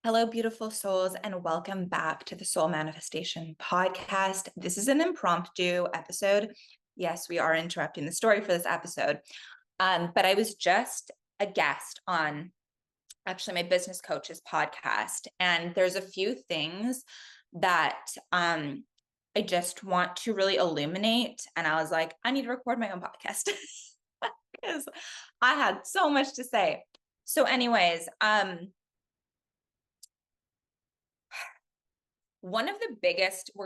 Hello, beautiful souls, and welcome back to the Soul Manifestation Podcast. This is an impromptu episode. Yes, we are interrupting the story for this episode. But I was just a guest on actually my business coach's podcast, and there's a few things that I just want to really illuminate. And I was like, I need to record my own podcast because I had so much to say. So, anyways, we're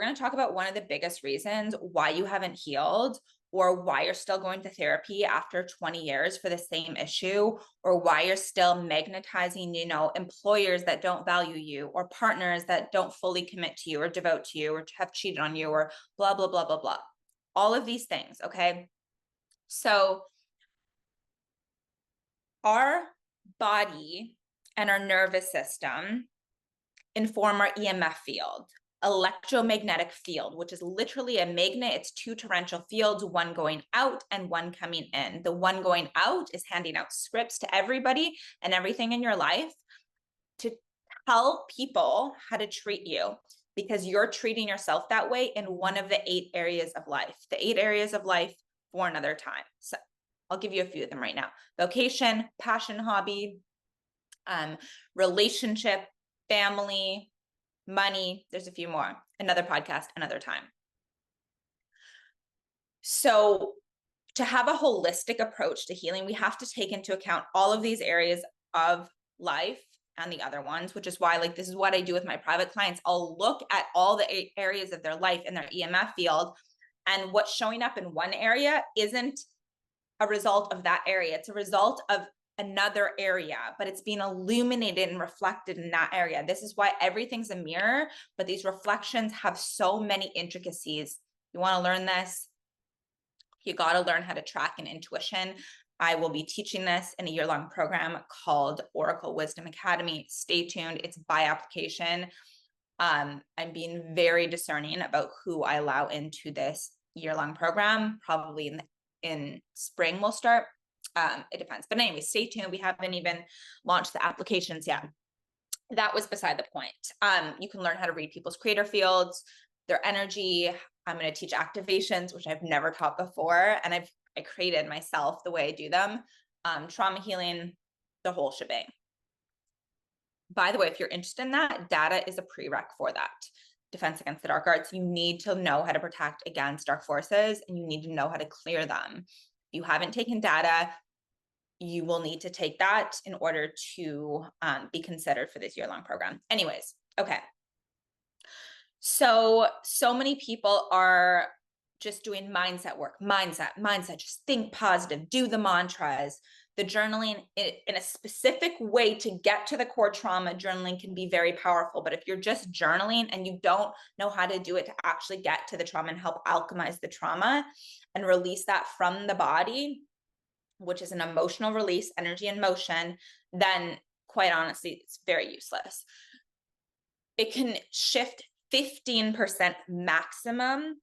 going to talk about one of the biggest reasons why you haven't healed, or why you're still going to therapy after 20 years for the same issue, or why you're still magnetizing, employers that don't value you, or partners that don't fully commit to you or devote to you, or have cheated on you, or blah, blah, blah, blah, blah. All of these things. Okay. So our body and our nervous system inform our EMF field, electromagnetic field, which is literally a magnet. It's two torrential fields, one going out and one coming in. The one going out is handing out scripts to everybody and everything in your life to tell people how to treat you, because you're treating yourself that way in one of the 8 areas of life. The 8 areas of life for another time. So I'll give you a few of them right now. Vocation, passion, hobby, relationship, family, money. There's a few more. Another podcast, another time. So to have a holistic approach to healing, we have to take into account all of these areas of life and the other ones, which is why, this is what I do with my private clients. I'll look at all the areas of their life in their EMF field, and what's showing up in one area isn't a result of that area. It's a result of another area, but it's being illuminated and reflected in that area. This is why everything's a mirror, but these reflections have so many intricacies. You want to learn this? You got to learn how to track an intuition. I will be teaching this in a year-long program called Oracle Wisdom Academy. Stay tuned. It's by application. I'm being very discerning about who I allow into this year-long program. Probably in spring we'll start. It depends. But anyway, stay tuned. We haven't even launched the applications yet. That was beside the point. You can learn how to read people's creator fields, their energy. I'm going to teach activations, which I've never taught before. And I created myself the way I do them. Trauma healing, the whole shebang. By the way, if you're interested in that, data is a prereq for that. Defense against the dark arts. You need to know how to protect against dark forces, and you need to know how to clear them. If you haven't taken data, you will need to take that in order to be considered for this year-long program. Anyways, okay. So many people are just doing mindset work, mindset, just think positive, do the mantras, the journaling in a specific way to get to the core trauma. Journaling can be very powerful, but if you're just journaling and you don't know how to do it to actually get to the trauma and help alchemize the trauma and release that from the body, which is an emotional release, energy and motion, then quite honestly, it's very useless. It can shift 15% maximum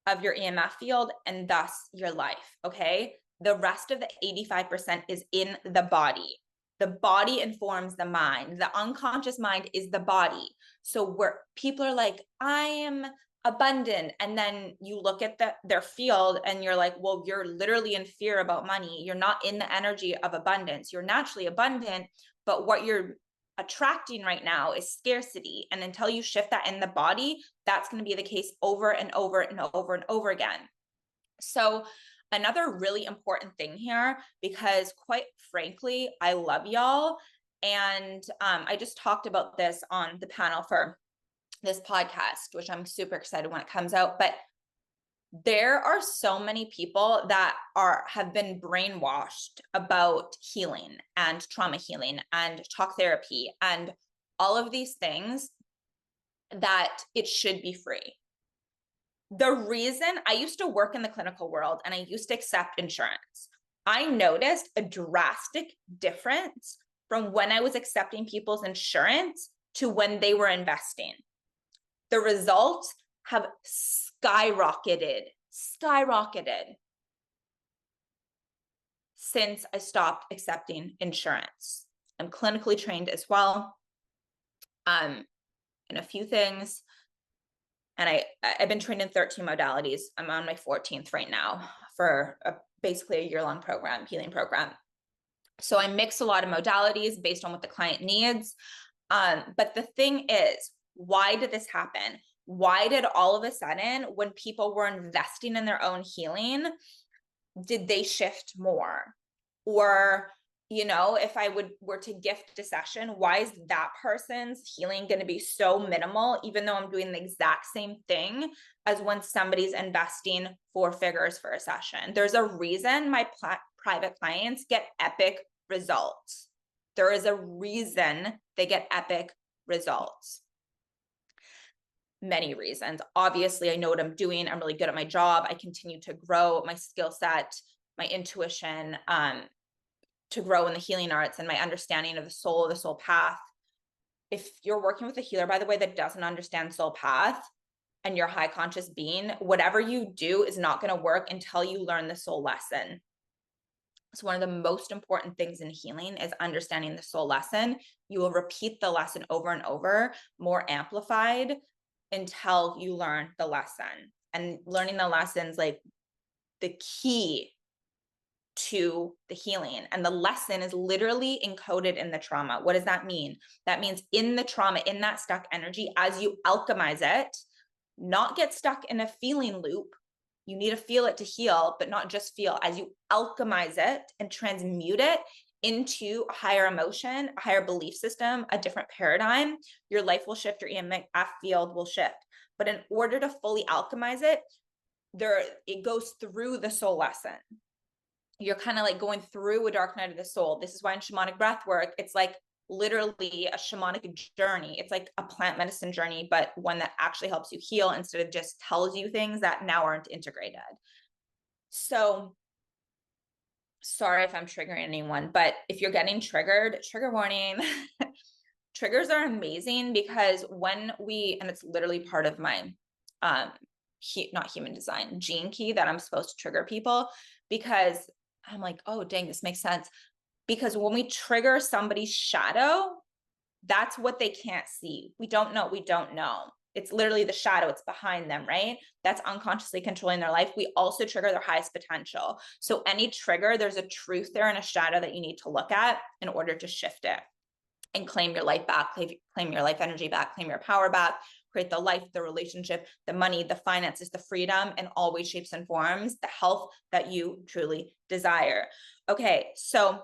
of your EMF field and thus your life, okay? The rest of the 85% is in the body. The body informs the mind. The unconscious mind is the body. So where people are like, I am abundant, and then you look at their field and you're like, well, you're literally in fear about money. You're not in the energy of abundance. You're naturally abundant, but what you're attracting right now is scarcity. And until you shift that in the body, that's going to be the case over and over and over and over again. So another really important thing here, because quite frankly, I love y'all. And I just talked about this on the panel for this podcast, which I'm super excited when it comes out. But there are so many people that have been brainwashed about healing and trauma healing and talk therapy and all of these things, that it should be free. The reason I used to work in the clinical world and I used to accept insurance, I noticed a drastic difference from when I was accepting people's insurance to when they were investing. The results have skyrocketed since I stopped accepting insurance. I'm clinically trained as well. in a few things. And I've been trained in 13 modalities. I'm on my 14th right now for basically a year-long program, healing program. So I mix a lot of modalities based on what the client needs. But the thing is, why did this happen? Why did all of a sudden, when people were investing in their own healing, did they shift more? Or, if I were to gift a session, why is that person's healing going to be so minimal, even though I'm doing the exact same thing as when somebody's investing 4 figures for a session? There's a reason my private clients get epic results. There is a reason they get epic results. Many reasons. Obviously, I know what I'm doing. I'm really good at my job. I continue to grow my skill set, my intuition, to grow in the healing arts and my understanding of the soul path. If you're working with a healer, by the way, that doesn't understand soul path and you're a high conscious being, whatever you do is not going to work until you learn the soul lesson. So one of the most important things in healing is understanding the soul lesson. You will repeat the lesson over and over, more amplified, until you learn the lesson. And learning the lessons, like the key to the healing. And the lesson is literally encoded in the trauma. What does that mean? That means in the trauma, in that stuck energy, as you alchemize it, not get stuck in a feeling loop. You need to feel it to heal, but not just feel. As you alchemize it and transmute it into a higher emotion, a higher belief system, a different paradigm, your life will shift, your EMF field will shift. But in order to fully alchemize it, it goes through the soul lesson. You're kind of like going through a dark night of the soul. This is why in shamanic breath work, it's like literally a shamanic journey. It's like a plant medicine journey, but one that actually helps you heal instead of just tells you things that now aren't integrated. So sorry if I'm triggering anyone, but if you're getting triggered, trigger warning. Triggers are amazing because and it's literally part of my, not human design, gene key that I'm supposed to trigger people, because I'm like, oh, dang, this makes sense. Because when we trigger somebody's shadow, that's what they can't see. We don't know. It's literally the shadow. It's behind them, right? That's unconsciously controlling their life. We also trigger their highest potential. So any trigger, there's a truth there and a shadow that you need to look at in order to shift it and claim your life back, claim your life energy back, claim your power back, create the life, the relationship, the money, the finances, the freedom, and all ways, shapes, and forms, the health that you truly desire. Okay, so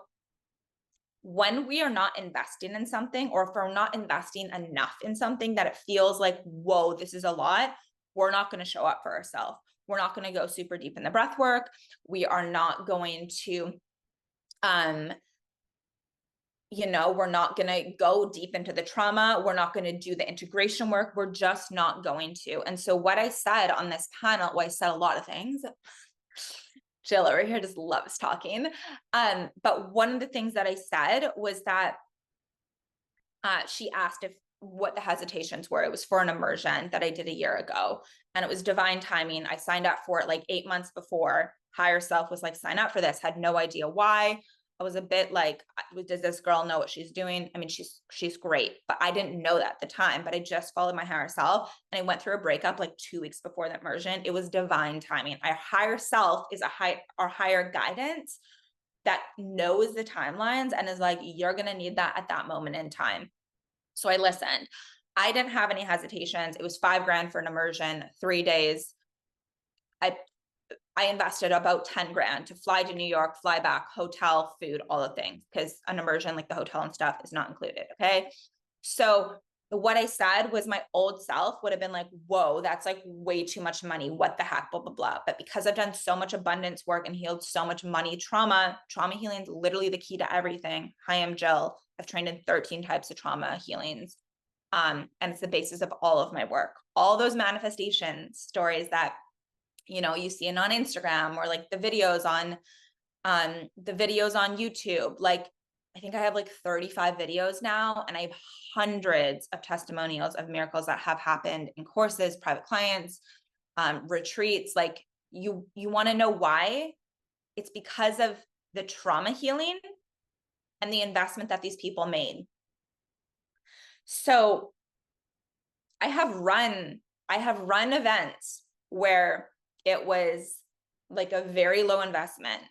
when we are not investing in something, or if we're not investing enough in something that it feels like, whoa, this is a lot, we're not going to show up for ourselves. We're not going to go super deep in the breath work. We are not going to, we're not going to go deep into the trauma. We're not going to do the integration work. We're just not going to. And so what I said on this panel, well, I said a lot of things. Jill over here just loves talking. But one of the things that I said was that she asked what the hesitations were. It was for an immersion that I did a year ago, and it was divine timing. I signed up for it like 8 months before. Higher self was like, sign up for this. Had no idea why. I was a bit like, does this girl know what she's doing? I mean, she's great, but I didn't know that at the time, but I just followed my higher self, and I went through a breakup like 2 weeks before the immersion. It was divine timing. Our higher self is our higher guidance that knows the timelines and is like, you're going to need that at that moment in time. So I listened. I didn't have any hesitations. It was $5,000 for an immersion, 3 days. I invested about 10 grand to fly to New York, fly back, hotel, food, all the things, because an immersion like the hotel and stuff is not included. Okay. So what I said was my old self would have been like, whoa, that's like way too much money. What the heck, blah, blah, blah. But because I've done so much abundance work and healed so much money, trauma healing is literally the key to everything. Hi, I'm Jill. I've trained in 13 types of trauma healings. And it's the basis of all of my work. All those manifestation stories that you see it on Instagram, or like the videos on YouTube. Like, I think I have like 35 videos now, and I have hundreds of testimonials of miracles that have happened in courses, private clients, retreats. Like, you want to know why? It's because of the trauma healing and the investment that these people made. So I have run events where it was like a very low investment.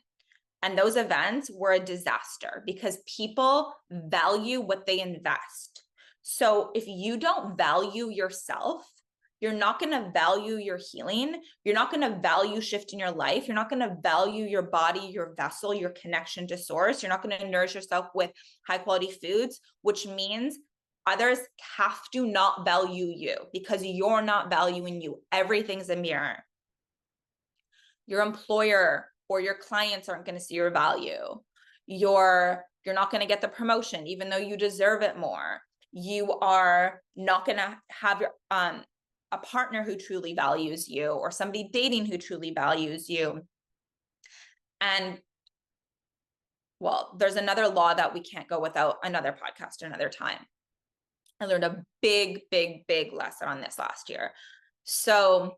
And those events were a disaster because people value what they invest. So if you don't value yourself, you're not going to value your healing. You're not going to value shift in your life. You're not going to value your body, your vessel, your connection to source. You're not going to nourish yourself with high quality foods, which means others have to not value you because you're not valuing you. Everything's a mirror. Your employer or your clients aren't going to see your value. You're not going to get the promotion, even though you deserve it more. You are not going to have a partner who truly values you or somebody dating who truly values you. And well, there's another law that we can't go without another podcast another time. I learned a big, big, big lesson on this last year. So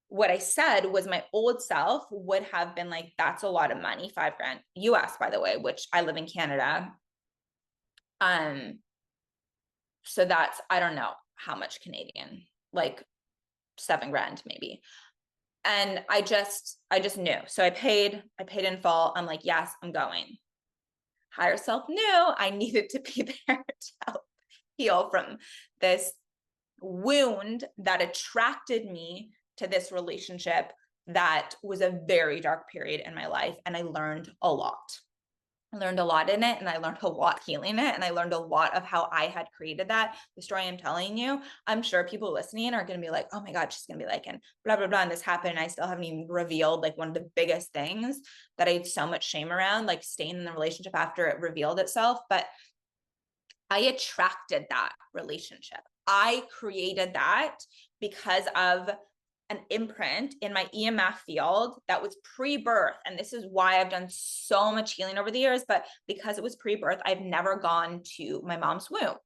what I said was my old self would have been like, that's a lot of money, $5,000 US, by the way, which I live in Canada. So that's, I don't know how much Canadian, like $7,000 maybe. And I just knew. So I paid in full. I'm like, yes, I'm going. Higher self knew I needed to be there to help heal from this wound that attracted me to this relationship that was a very dark period in my life. And I learned a lot. I learned a lot in it, and I learned a lot healing it. And I learned a lot of how I had created that. The story I'm telling you, I'm sure people listening are going to be like, oh my God, she's going to be like, and blah, blah, blah. And this happened. And I still haven't even revealed like one of the biggest things that I had so much shame around, like staying in the relationship after it revealed itself. But I attracted that relationship. I created that because of an imprint in my EMF field that was pre-birth. And this is why I've done so much healing over the years, but because it was pre-birth, I've never gone to my mom's womb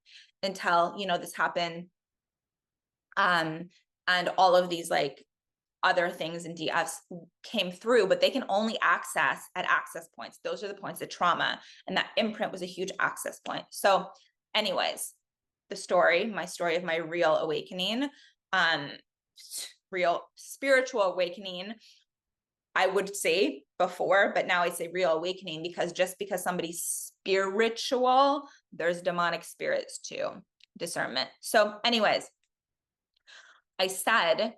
until, you know, this happened. And all of these like other things in DFs came through, but they can only access at access points. Those are the points of trauma. And that imprint was a huge access point. So anyways, my story of my real awakening, real spiritual awakening, I would say before, but now I say real awakening because just because somebody's spiritual, there's demonic spirits too, discernment. So anyways, I said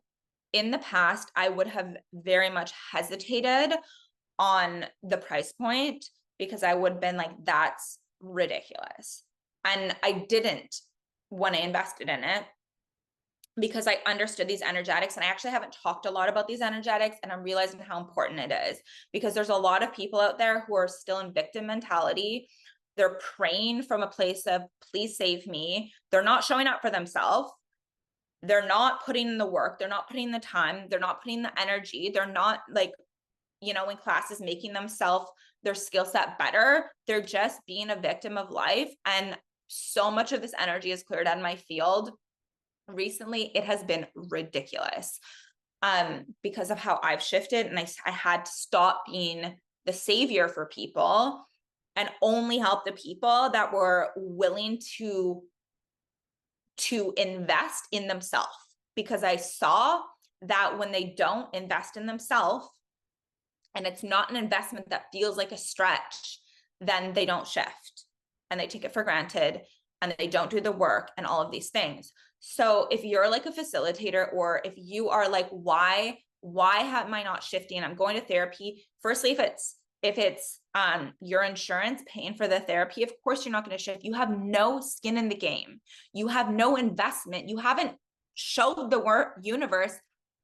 in the past, I would have very much hesitated on the price point because I would have been like, that's ridiculous. And I didn't when I invested in it because I understood these energetics. And I actually haven't talked a lot about these energetics, and I'm realizing how important it is because there's a lot of people out there who are still in victim mentality. They're praying from a place of, please save me. They're not showing up for themselves. They're not putting in the work. They're not putting in the time. They're not putting the energy. They're not like, you know, in classes making themselves, their skill set better. They're just being a victim of life. And so much of this energy is cleared out of my field. Recently, it has been ridiculous because of how I've shifted. And I had to stop being the savior for people and only help the people that were willing to invest in themselves, because I saw that when they don't invest in themselves and it's not an investment that feels like a stretch, then they don't shift and they take it for granted and they don't do the work and all of these things. So if you're like a facilitator, or if you are like, why am I not shifting? I'm going to therapy. Firstly, if it's your insurance paying for the therapy, of course you're not going to shift. You have no skin in the game. You have no investment. You haven't showed the universe,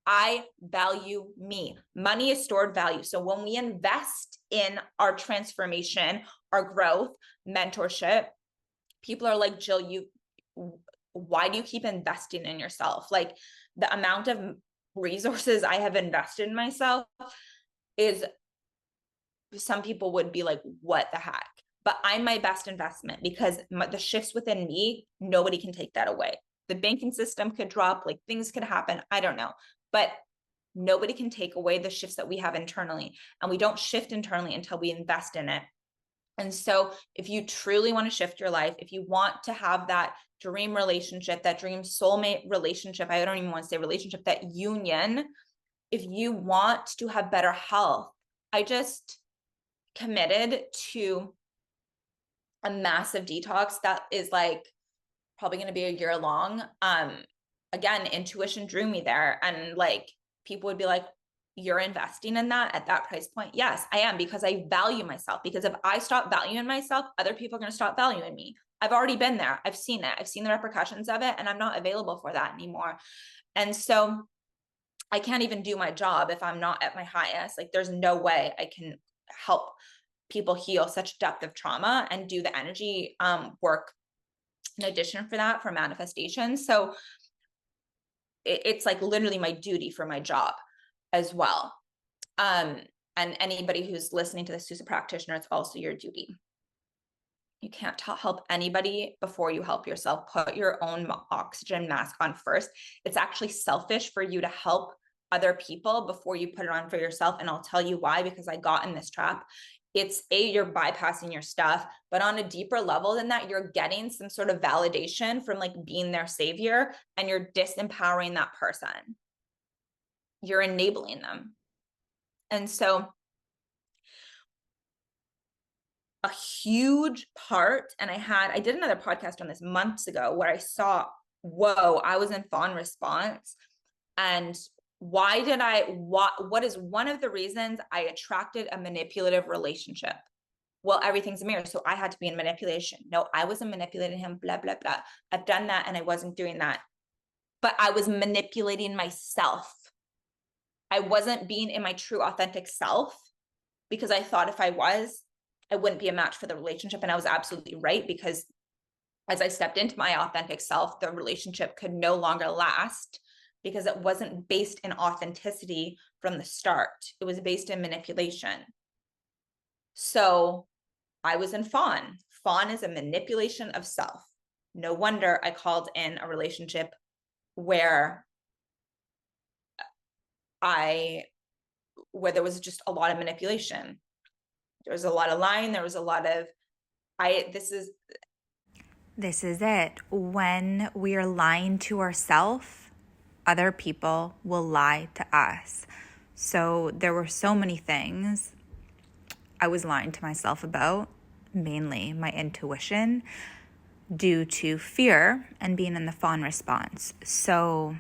I value me. Money is stored value. So when we invest in our transformation, our growth, mentorship, people are like, Jill, why do you keep investing in yourself? Like the amount of resources I have invested in myself is, some people would be like, what the heck? But I'm my best investment because the shifts within me, nobody can take that away. The banking system could drop, like things could happen. I don't know, but nobody can take away the shifts that we have internally. And we don't shift internally until we invest in it. And so if you truly want to shift your life, if you want to have that dream relationship, that dream soulmate relationship, I don't even want to say relationship, that union, if you want to have better health, I just committed to a massive detox that is like probably going to be a year long. Again, intuition drew me there, and like people would be like, you're investing in that at that price point? Yes, I am, because I value myself. Because if I stop valuing myself, other people are going to stop valuing me. I've already been there. I've seen it. I've seen the repercussions of it, and I'm not available for that anymore. And so I can't even do my job if I'm not at my highest. Like there's no way I can help people heal such depth of trauma and do the energy work in addition for that, for manifestation. So it's like literally my duty for my job as well. And anybody who's listening to this who's a practitioner, it's also your duty. You can't help anybody before you help yourself. Put your own oxygen mask on first. It's actually selfish for you to help other people before you put it on for yourself. And I'll tell you why, because I got in this trap. It's you're bypassing your stuff, but on a deeper level than that, you're getting some sort of validation from like being their savior, and you're disempowering that person. You're enabling them. And so a huge part, and I did another podcast on this months ago where I saw, whoa, I was in fawn response. And what is one of the reasons I attracted a manipulative relationship? Well, everything's a mirror. So I had to be in manipulation. No, I wasn't manipulating him, blah, blah, blah. I've done that and I wasn't doing that. But I was manipulating myself. I wasn't being in my true authentic self, because I thought if I was, I wouldn't be a match for the relationship. And I was absolutely right, because as I stepped into my authentic self, the relationship could no longer last, because it wasn't based in authenticity from the start. It was based in manipulation. So I was in fawn. Fawn is a manipulation of self. No wonder I called in a relationship where there was just a lot of manipulation. There was a lot of lying. There was a lot of, this is it. When we are lying to ourselves, other people will lie to us. So there were so many things I was lying to myself about, mainly my intuition, due to fear and being in the fawn response. So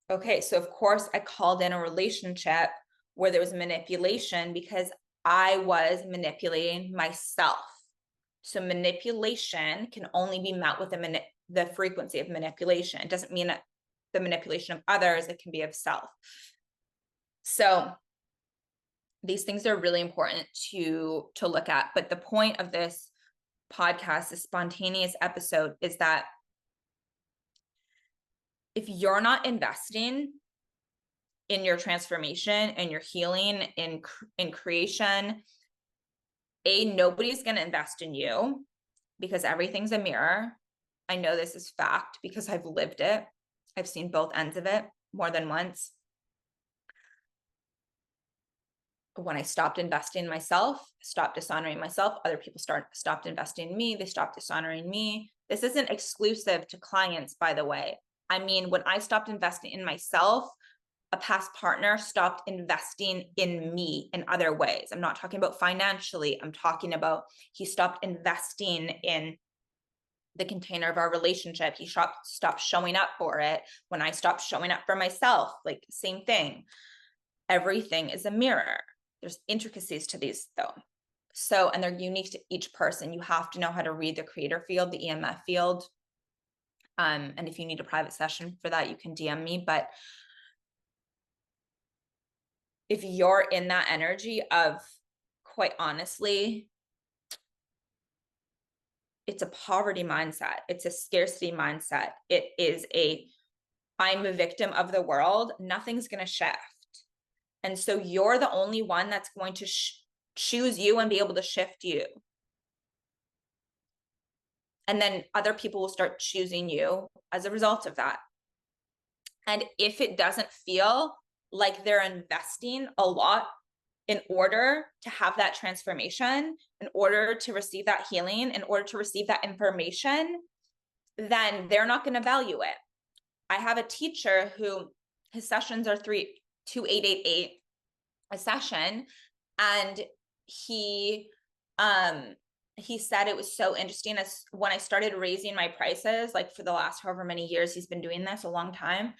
of course I called in a relationship where there was manipulation, because I was manipulating myself. So manipulation can only be met with the frequency of manipulation. It doesn't mean the manipulation of others, it can be of self. So these things are really important to look at. But the point of this podcast, this spontaneous episode, is that if you're not investing in your transformation and your healing, in creation, nobody's going to invest in you, because everything's a mirror. I know this is fact because I've lived it. I've seen both ends of it more than once. When I stopped investing in myself, stopped dishonoring myself, other people stopped investing in me. They stopped dishonoring me. This isn't exclusive to clients, by the way. I mean, when I stopped investing in myself, a past partner stopped investing in me in other ways. I'm not talking about financially. I'm talking about he stopped investing in the container of our relationship. He stopped showing up for it when I stopped showing up for myself. Like, same thing. Everything is a mirror. There's intricacies to these though. So, and they're unique to each person. You have to know how to read the creator field, the EMF field. And if you need a private session for that, you can DM me. But if you're in that energy of, quite honestly, it's a poverty mindset, it's a scarcity mindset, it is I'm a victim of the world, nothing's going to shift. And so you're the only one that's going to choose you and be able to shift you. And then other people will start choosing you as a result of that. And if it doesn't feel like they're investing a lot in order to have that transformation, in order to receive that healing, in order to receive that information, then they're not going to value it. I have a teacher who his sessions are 2,888 a session, and he said it was so interesting as when I started raising my prices, like for the last however many years he's been doing this, a long time.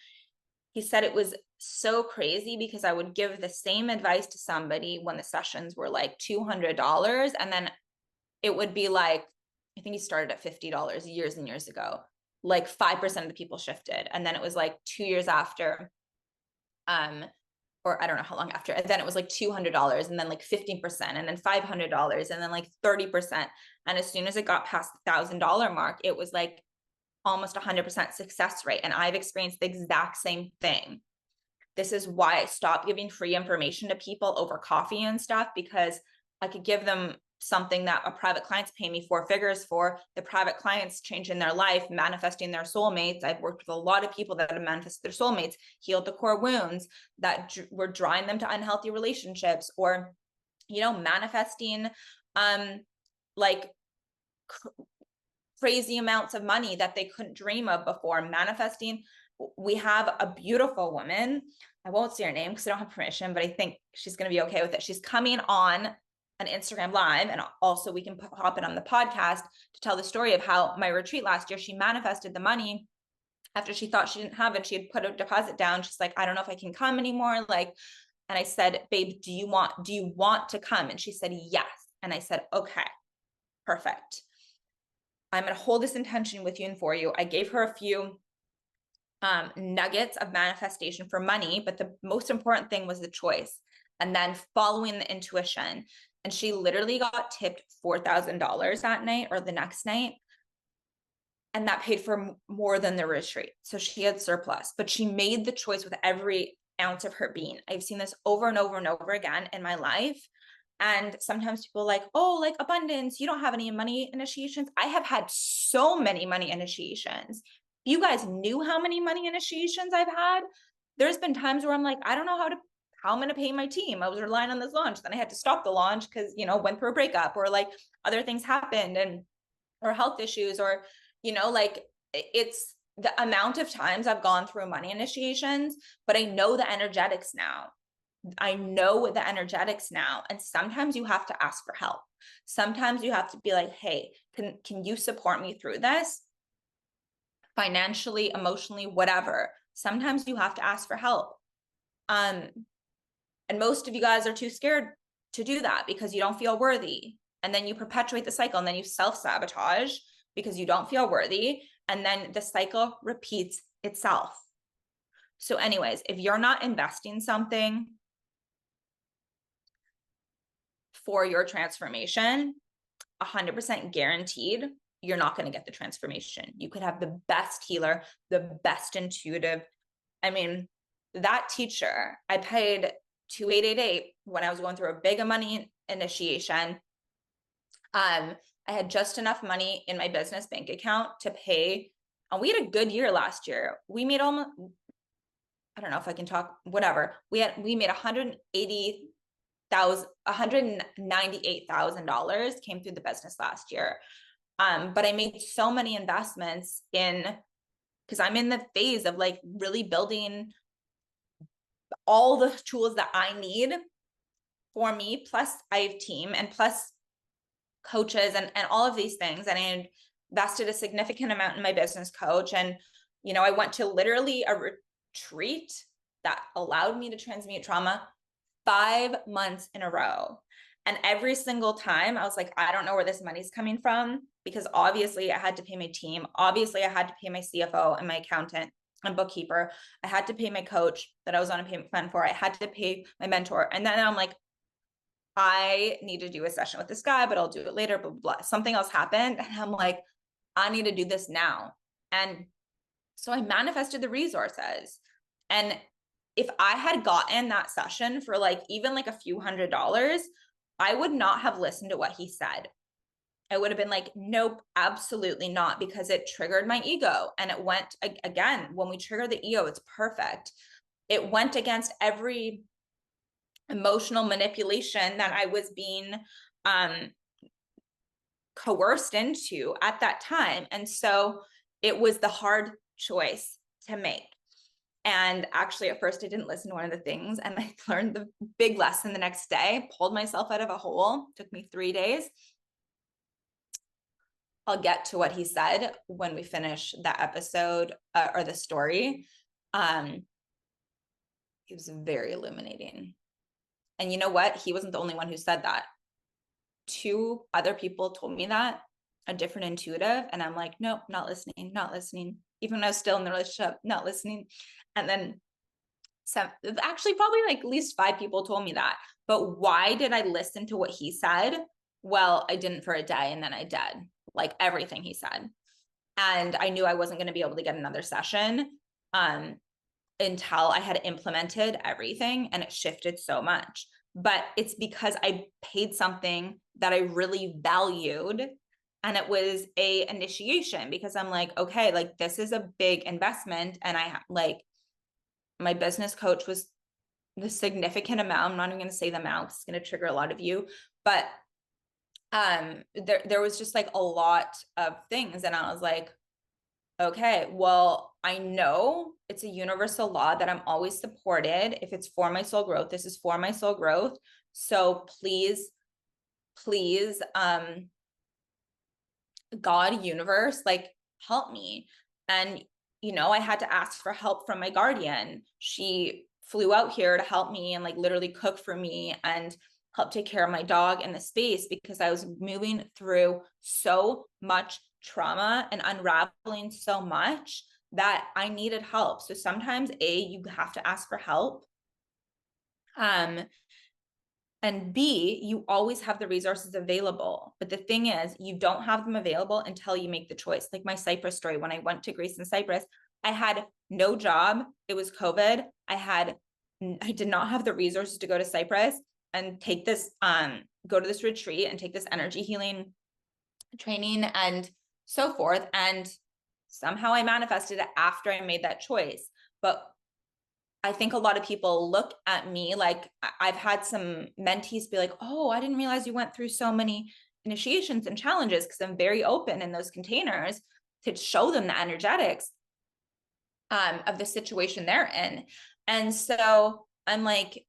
He said it was so crazy because I would give the same advice to somebody when the sessions were like $200, and then it would be like, I think he started at $50 years and years ago. Like 5% of the people shifted. And then it was like 2 years after, or I don't know how long after, and then it was like $200, and then like 15%, and then $500, and then like 30%. And as soon as it got past the $1,000 mark, it was like almost 100% success rate. And I've experienced the exact same thing. This is why I stopped giving free information to people over coffee and stuff, because I could give them something that a private client's paying me 4 figures for. The private clients changing their life, manifesting their soulmates. I've worked with a lot of people that have manifested their soulmates, healed the core wounds that were drawing them to unhealthy relationships, or, you know, manifesting like crazy amounts of money that they couldn't dream of before. Manifesting. We have a beautiful woman. I won't say her name because I don't have permission, but I think she's going to be okay with it. She's coming on an Instagram live, and also we can hop it on the podcast to tell the story of how my retreat last year, she manifested the money after she thought she didn't have it. She had put a deposit down. She's like, I don't know if I can come anymore. Like, and I said, babe, do you want to come? And she said, yes. And I said, okay, perfect. I'm going to hold this intention with you and for you. I gave her a few nuggets of manifestation for money, but the most important thing was the choice, and then following the intuition. And she literally got tipped $4,000 that night or the next night, and that paid for more than the retreat. So she had surplus, but she made the choice with every ounce of her being. I've seen this over and over and over again in my life. And sometimes people are like, oh, like abundance, you don't have any money initiations. I have had so many money initiations. If you guys knew how many money initiations I've had, there's been times where I'm like, I don't know how I'm going to pay my team. I was relying on this launch. Then I had to stop the launch because, you know, went through a breakup, or like other things happened, and, or health issues, or, you know, like it's the amount of times I've gone through money initiations, but I know the energetics now. And sometimes you have to ask for help. Sometimes you have to be like, hey, can you support me through this? Financially, emotionally, whatever. Sometimes you have to ask for help. And most of you guys are too scared to do that because you don't feel worthy. And then you perpetuate the cycle, and then you self-sabotage because you don't feel worthy. And then the cycle repeats itself. So anyways, if you're not investing something for your transformation, 100% guaranteed, you're not going to get the transformation. You could have the best healer, the best intuitive. I mean, that teacher, I paid 2,888 when I was going through a big money initiation. I had just enough money in my business bank account to pay, and we had a good year last year. We made almost, I don't know if I can talk, whatever. We made $198,000 came through the business last year. But I made so many investments because I'm in the phase of like really building all the tools that I need for me. Plus I have team, and plus coaches, and all of these things. And I invested a significant amount in my business coach. And, you know, I went to literally a retreat that allowed me to transmute trauma 5 months in a row. And every single time I was like, I don't know where this money's coming from, because obviously I had to pay my team. Obviously I had to pay my CFO and my accountant and bookkeeper. I had to pay my coach that I was on a payment plan for. I had to pay my mentor. And then I'm like, I need to do a session with this guy, but I'll do it later, blah, blah, blah. Something else happened. And I'm like, I need to do this now. And so I manifested the resources. And if I had gotten that session for like even like a few $100s, I would not have listened to what he said. I would have been like, nope, absolutely not, because it triggered my ego. And it went, again, when we trigger the ego, it's perfect. It went against every emotional manipulation that I was being coerced into at that time. And so it was the hard choice to make. And actually, at first, I didn't listen to one of the things, and I learned the big lesson the next day, pulled myself out of a hole. It took me 3 days. I'll get to what he said when we finish that episode or the story. It was very illuminating. And you know what? He wasn't the only one who said that. 2 other people told me that, a different intuitive, and I'm like, nope, not listening, not listening. Even when I was still in the relationship, not listening. And then actually probably like at least 5 people told me that. But why did I listen to what he said? Well, I didn't for a day, and then I did, like everything he said. And I knew I wasn't going to be able to get another session until I had implemented everything, and it shifted so much. But it's because I paid something that I really valued, and it was a initiation, because I'm like, okay, like this is a big investment, and I like my business coach was the significant amount. I'm not even going to say the amount, it's going to trigger a lot of you, but there was just like a lot of things, and I was like, okay, well, I know it's a universal law that I'm always supported. If it's for my soul growth, this is for my soul growth. So please, please, God, universe, like help me. And, you know, I had to ask for help from my guardian. She flew out here to help me and like literally cook for me and help take care of my dog in the space, because I was moving through so much trauma and unraveling so much that I needed help. So sometimes you have to ask for help. And B, you always have the resources available. But the thing is, you don't have them available until you make the choice. Like my Cyprus story, when I went to Greece and Cyprus, I had no job. It was COVID. I did not have the resources to go to Cyprus and take this, go to this retreat and take this energy healing training and so forth. And somehow I manifested it after I made that choice. But I think a lot of people look at me like, I've had some mentees be like, oh, I didn't realize you went through so many initiations and challenges, because I'm very open in those containers to show them the energetics of the situation they're in. And so I'm like,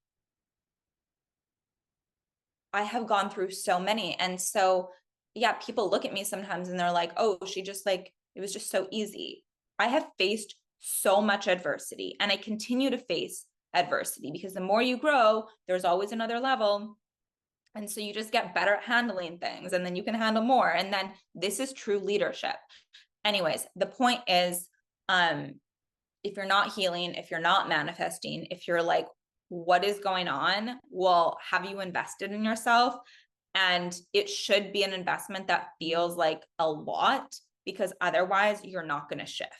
I have gone through so many. And so, yeah, people look at me sometimes and they're like, oh, she just like, it was just so easy. I have faced so much adversity, and I continue to face adversity, because the more you grow, there's always another level. And so you just get better at handling things, and then you can handle more. And then this is true leadership. Anyways, the point is, if you're not healing, if you're not manifesting, if you're like, what is going on? Well, have you invested in yourself? And it should be an investment that feels like a lot, because otherwise you're not going to shift.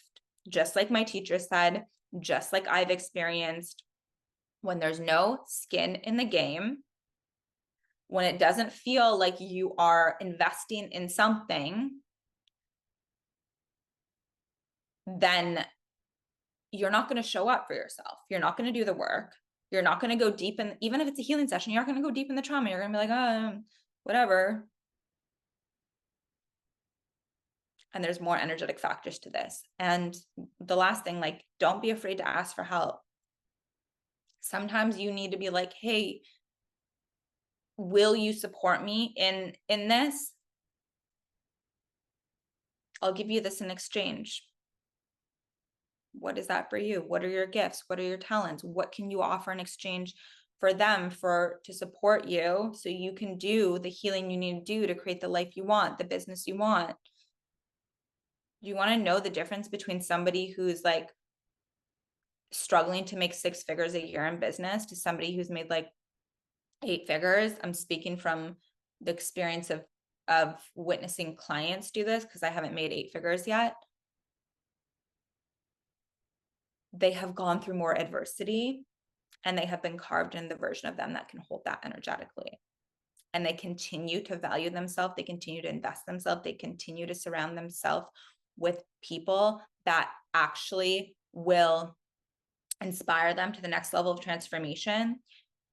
Just like my teacher said, just like I've experienced, when there's no skin in the game, when it doesn't feel like you are investing in something, then you're not going to show up for yourself. You're not going to do the work. You're not going to go deep in, even if it's a healing session, you're not going to go deep in the trauma. You're going to be like, oh, whatever. And there's more energetic factors to this. And the last thing, like, don't be afraid to ask for help. Sometimes you need to be like, hey, will you support me in this? I'll give you this in exchange. What is that for you? What are your gifts? What are your talents? What can you offer in exchange for them to support you, so you can do the healing you need to do to create the life you want, the business you want? You want to know the difference between somebody who's like struggling to make 6 figures a year in business to somebody who's made like 8 figures. I'm speaking from the experience of witnessing clients do this, because I haven't made 8 figures yet. They have gone through more adversity, and they have been carved in the version of them that can hold that energetically. And they continue to value themselves. They continue to invest themselves. They continue to surround themselves with people that actually will inspire them to the next level of transformation.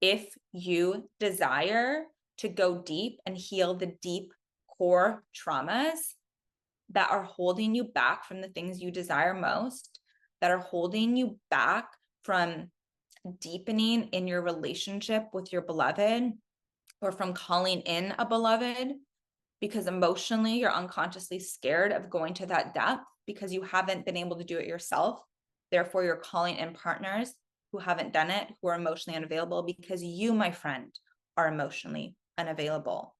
if you desire to go deep and heal the deep core traumas that are holding you back from the things you desire most, that are holding you back from deepening in your relationship with your beloved, or from calling in a beloved, because emotionally you're unconsciously scared of going to that depth because you haven't been able to do it yourself. Therefore, you're calling in partners who haven't done it, who are emotionally unavailable, because you, my friend, are emotionally unavailable.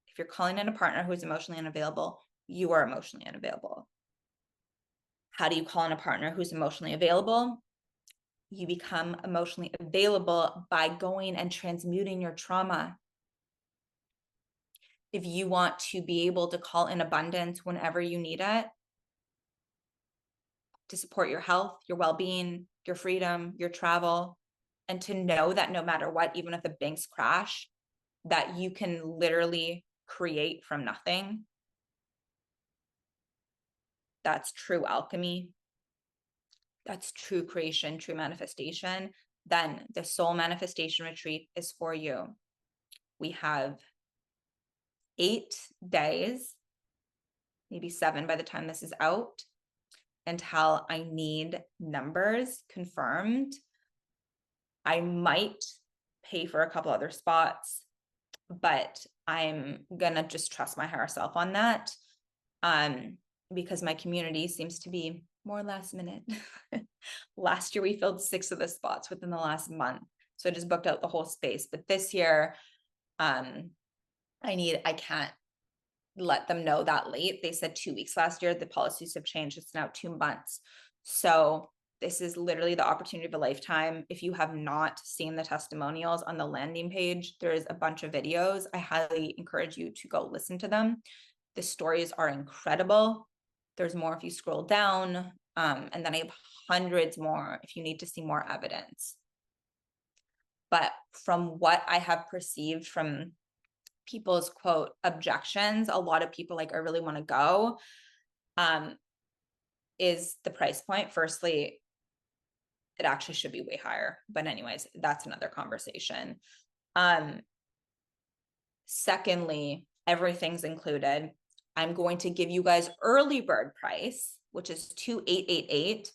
If you're calling in a partner who is emotionally unavailable, you are emotionally unavailable. How do you call in a partner who's emotionally available? You become emotionally available by going and transmuting your trauma. If you want to be able to call in abundance whenever you need it, to support your health, your well-being, your freedom, your travel, and to know that no matter what, even if the banks crash, that you can literally create from nothing. That's true alchemy. That's true creation, true manifestation. Then the Soul Manifestation Retreat is for you. We have 8 days, maybe 7 by the time this is out, until I need numbers confirmed. I might pay for a couple other spots, but I'm gonna just trust my higher self on that, because my community seems to be more last minute. Last year we filled 6 of the spots within the last month, so I just booked out the whole space. But this year, I can't let them know that late. They said 2 weeks last year. The policies have changed. It's now 2 months. So this is literally the opportunity of a lifetime. If you have not seen the testimonials on the landing page, there's a bunch of videos. I highly encourage you to go listen to them. The stories are incredible. There's more if you scroll down. And then I have hundreds more if you need to see more evidence. But from what I have perceived from people's quote objections, a lot of people like, I really want to go, is the price point. Firstly, it actually should be way higher, but anyways, that's another conversation. Secondly, everything's included. I'm going to give you guys early bird price, which is $2,888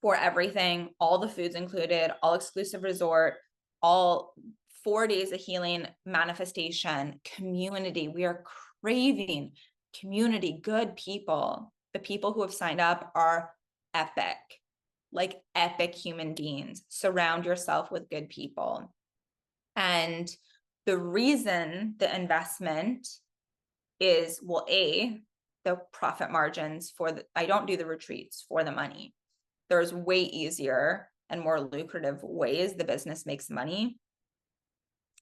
for everything, all the foods included, all exclusive resort, all 4 days of healing, manifestation, community. We are craving community, good people. The people who have signed up are epic, like epic human beings. Surround yourself with good people. And the reason the investment is, well, the profit margins I don't do the retreats for the money. There's way easier and more lucrative ways the business makes money.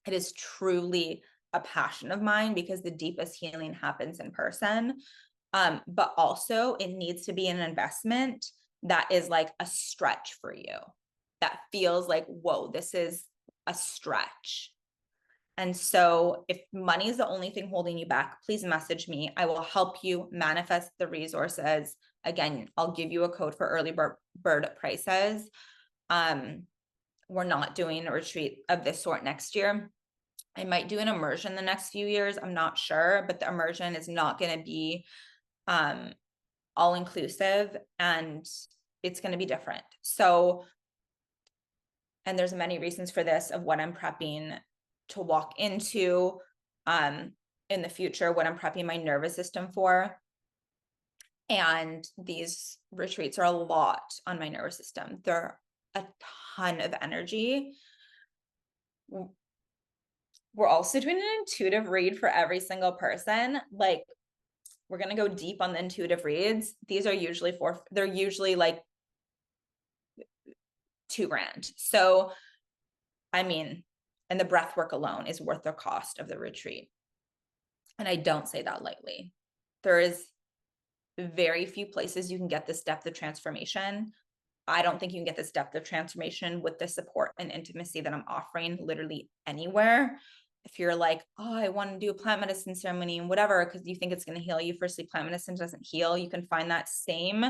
It is truly a passion of mine because the deepest healing happens in person. But also it needs to be an investment that is like a stretch for you, that feels like, whoa, this is a stretch. And so if money is the only thing holding you back, please message me. I will help you manifest the resources. Again, I'll give you a code for early bird prices. We're not doing a retreat of this sort next year. I might do an immersion the next few years. I'm not sure, but the immersion is not going to be all inclusive, and it's going to be different. So, and there's many reasons for this of what I'm prepping to walk into in the future, what I'm prepping my nervous system for. And these retreats are a lot on my nervous system. They're a ton of energy. We're also doing an intuitive read for every single person. Like, we're going to go deep on the intuitive reads. These are usually they're usually like $2,000. So, I mean, and the breath work alone is worth the cost of the retreat. And I don't say that lightly. There is very few places you can get this depth of transformation. I don't think you can get this depth of transformation with the support and intimacy that I'm offering literally anywhere. If you're like, oh, I want to do a plant medicine ceremony and whatever, because you think it's going to heal you. Firstly, plant medicine doesn't heal. You can find that same,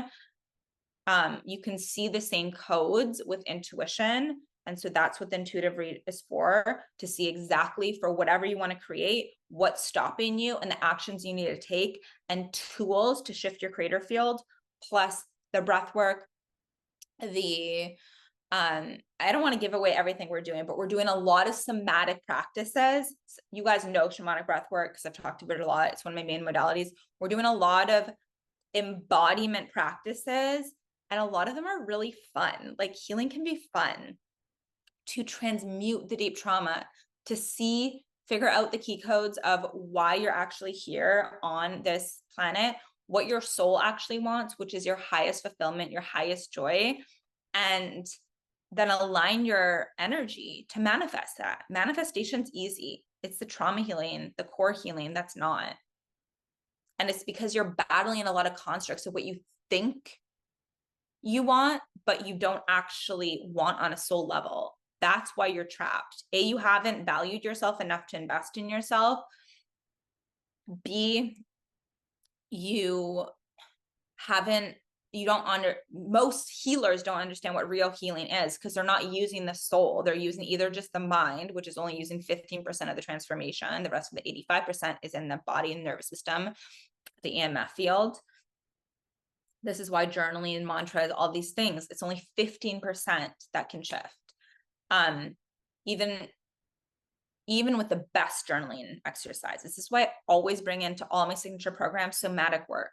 you can see the same codes with intuition And so that's what the intuitive read is for, to see exactly for whatever you want to create, what's stopping you and the actions you need to take and tools to shift your creator field, plus the breath work, the I don't want to give away everything we're doing, but we're doing a lot of somatic practices. You guys know shamanic breath work because I've talked about it a lot. It's one of my main modalities. We're doing a lot of embodiment practices, and a lot of them are really fun. Like healing can be fun to transmute the deep trauma, to figure out the key codes of why you're actually here on this planet, what your soul actually wants, which is your highest fulfillment, your highest joy, and then align your energy to manifest that. Manifestation's easy. It's the trauma healing, the core healing that's not. And it's because you're battling a lot of constructs of what you think you want, but you don't actually want on a soul level. That's why you're trapped. A, you haven't valued yourself enough to invest in yourself. B, most healers don't understand what real healing is because they're not using the soul. They're using either just the mind, which is only using 15% of the transformation. The rest of the 85% is in the body and nervous system, the EMF field. This is why journaling and mantras, all these things, it's only 15% that can shift. Even with the best journaling exercises. This is why I always bring into all my signature programs somatic work,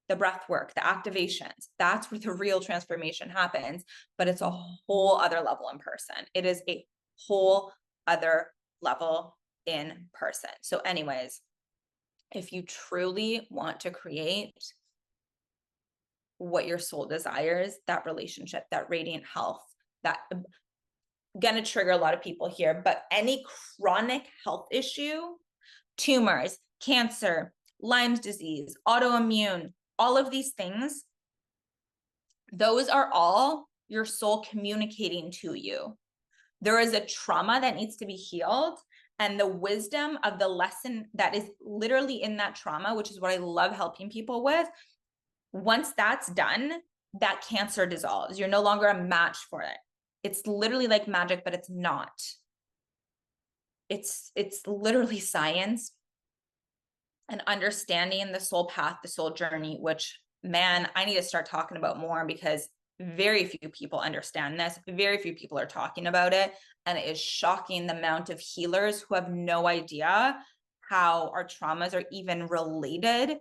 the breath work, the activations. That's where the real transformation happens, but it's a whole other level in person. It is a whole other level in person. So anyways, if you truly want to create what your soul desires, that relationship, that radiant health, that going to trigger a lot of people here, but any chronic health issue, tumors, cancer, Lyme's disease, autoimmune, all of these things, those are all your soul communicating to you. There is a trauma that needs to be healed, and the wisdom of the lesson that is literally in that trauma, which is what I love helping people with. Once that's done, that cancer dissolves. You're no longer a match for it. It's literally like magic, but it's not. It's literally science and understanding the soul path, the soul journey, which, man, I need to start talking about more because very few people understand this. Very few people are talking about it. And it is shocking the amount of healers who have no idea how our traumas are even related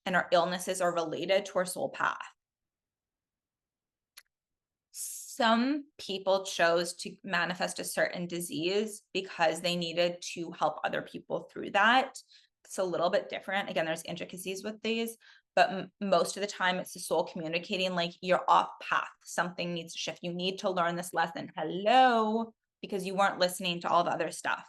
and our illnesses are related to our soul path. Some people chose to manifest a certain disease because they needed to help other people through that. It's a little bit different. Again, there's intricacies with these, but most of the time it's the soul communicating like you're off path. Something needs to shift. You need to learn this lesson. Hello, because you weren't listening to all the other stuff.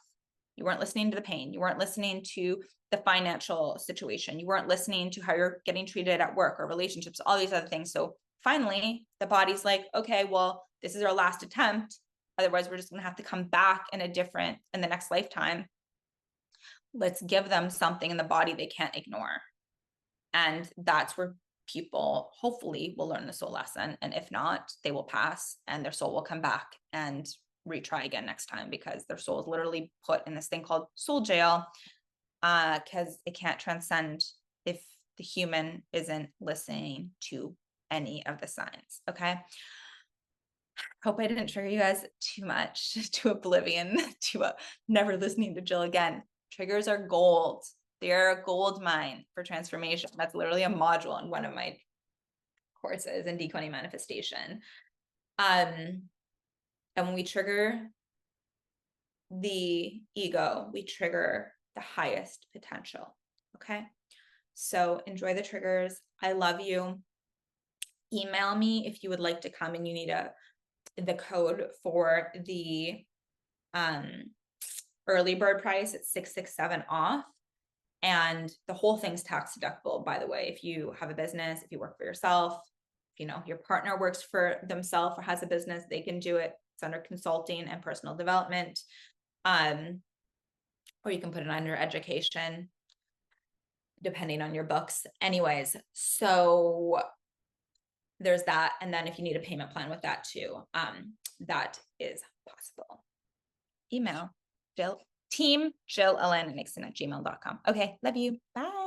You weren't listening to the pain. You weren't listening to the financial situation. You weren't listening to how you're getting treated at work or relationships, all these other things. So finally, the body's like, okay, well, this is our last attempt. Otherwise, we're just going to have to come back in the next lifetime. Let's give them something in the body they can't ignore. And that's where people hopefully will learn the soul lesson. And if not, they will pass and their soul will come back and retry again next time because their soul is literally put in this thing called soul jail because it can't transcend if the human isn't listening to any of the signs. Okay. Hope I didn't trigger you guys too much to oblivion, to never listening to Jill again. Triggers are gold. They're a gold mine for transformation. That's literally a module in one of my courses in Decoding Manifestation. And when we trigger the ego, we trigger the highest potential. Okay. So enjoy the triggers. I love you. Email me if you would like to come and you need the code for the early bird price at 667 off. And the whole thing's tax deductible, by the way. If you have a business, if you work for yourself, if your partner works for themselves or has a business, they can do it. It's under consulting and personal development. Or you can put it under education, depending on your books. Anyways, so there's that. And then if you need a payment plan with that too, that is possible. Email Jill, team Jill Alana Nixon at gmail.com. Okay, love you. Bye.